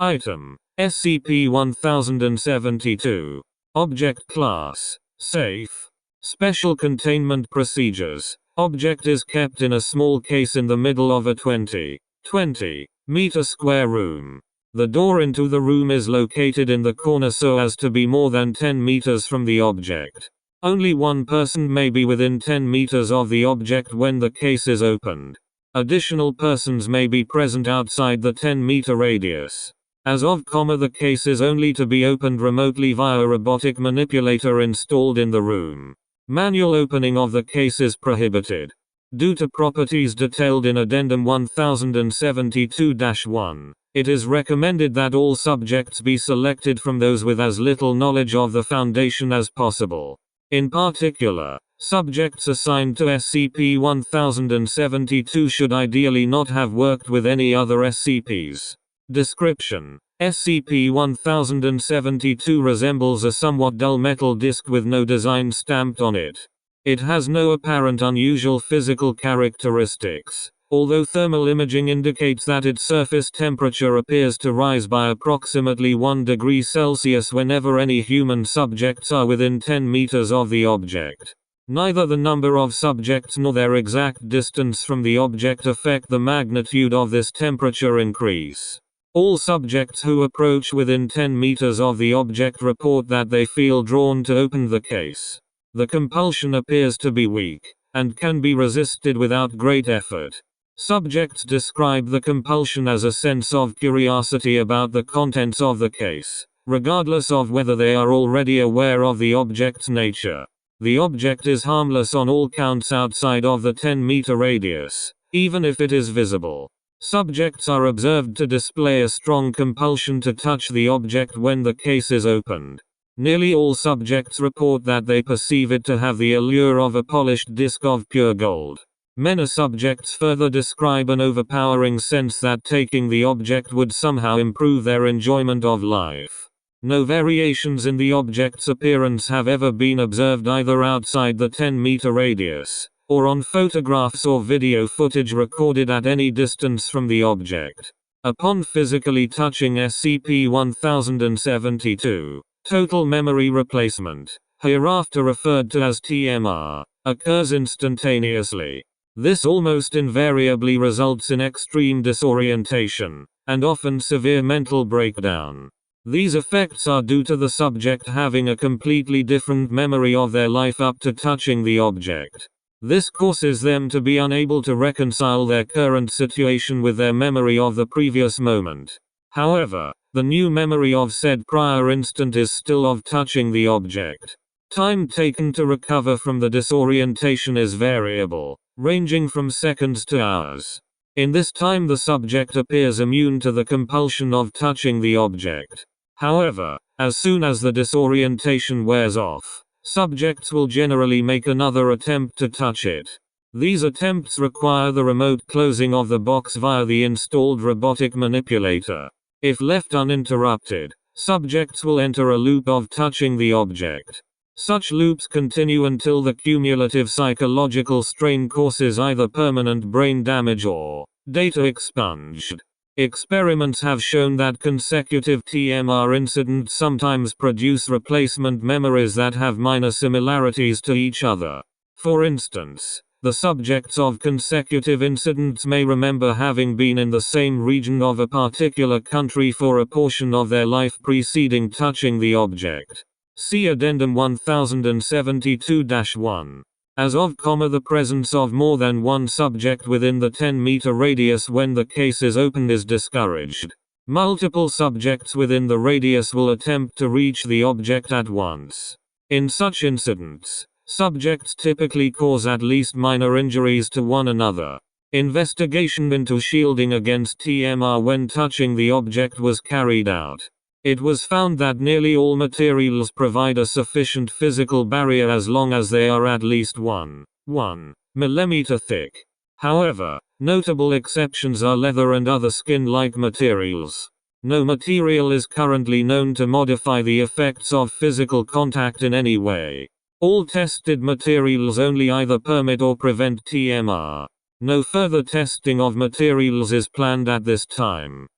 Item. SCP-1072. Object Class. Safe. Special Containment Procedures. Object is kept in a small case in the middle of a 20 meter square room. The door into the room is located in the corner so as to be more than 10 meters from the object. Only one person may be within 10 meters of the object when the case is opened. Additional persons may be present outside the 10-meter radius. As of, the case is only to be opened remotely via a robotic manipulator installed in the room. Manual opening of the case is prohibited. Due to properties detailed in Addendum 1072-1, it is recommended that all subjects be selected from those with as little knowledge of the Foundation as possible. In particular, subjects assigned to SCP-1072 should ideally not have worked with any other SCPs. Description: SCP-1072 resembles a somewhat dull metal disc with no design stamped on it. It has no apparent unusual physical characteristics, although thermal imaging indicates that its surface temperature appears to rise by approximately 1 degree Celsius whenever any human subjects are within 10 meters of the object. Neither the number of subjects nor their exact distance from the object affect the magnitude of this temperature increase. All subjects who approach within 10 meters of the object report that they feel drawn to open the case. The compulsion appears to be weak, and can be resisted without great effort. Subjects describe the compulsion as a sense of curiosity about the contents of the case, regardless of whether they are already aware of the object's nature. The object is harmless on all counts outside of the 10-meter radius, even if it is visible. Subjects are observed to display a strong compulsion to touch the object when the case is opened. Nearly all subjects report that they perceive it to have the allure of a polished disc of pure gold. Many subjects further describe an overpowering sense that taking the object would somehow improve their enjoyment of life. No variations in the object's appearance have ever been observed either outside the 10-meter radius, or on photographs or video footage recorded at any distance from the object. Upon physically touching SCP-1072, total memory replacement, hereafter referred to as TMR, occurs instantaneously. This almost invariably results in extreme disorientation, and often severe mental breakdown. These effects are due to the subject having a completely different memory of their life up to touching the object. This causes them to be unable to reconcile their current situation with their memory of the previous moment. However, the new memory of said prior instant is still of touching the object. Time taken to recover from the disorientation is variable, ranging from seconds to hours. In this time the subject appears immune to the compulsion of touching the object. However, as soon as the disorientation wears off, subjects will generally make another attempt to touch it. These attempts require the remote closing of the box via the installed robotic manipulator. If left uninterrupted, subjects will enter a loop of touching the object. Such loops continue until the cumulative psychological strain causes either permanent brain damage or data expunged. Experiments have shown that consecutive TMR incidents sometimes produce replacement memories that have minor similarities to each other. For instance, the subjects of consecutive incidents may remember having been in the same region of a particular country for a portion of their life preceding touching the object. See Addendum 1072-1. As of, the presence of more than one subject within the 10-meter radius when the case is opened is discouraged. Multiple subjects within the radius will attempt to reach the object at once. In such incidents, subjects typically cause at least minor injuries to one another. Investigation into shielding against TMR when touching the object was carried out. It was found that nearly all materials provide a sufficient physical barrier as long as they are at least 1 millimeter thick. However, notable exceptions are leather and other skin-like materials. No material is currently known to modify the effects of physical contact in any way. All tested materials only either permit or prevent TMR. No further testing of materials is planned at this time.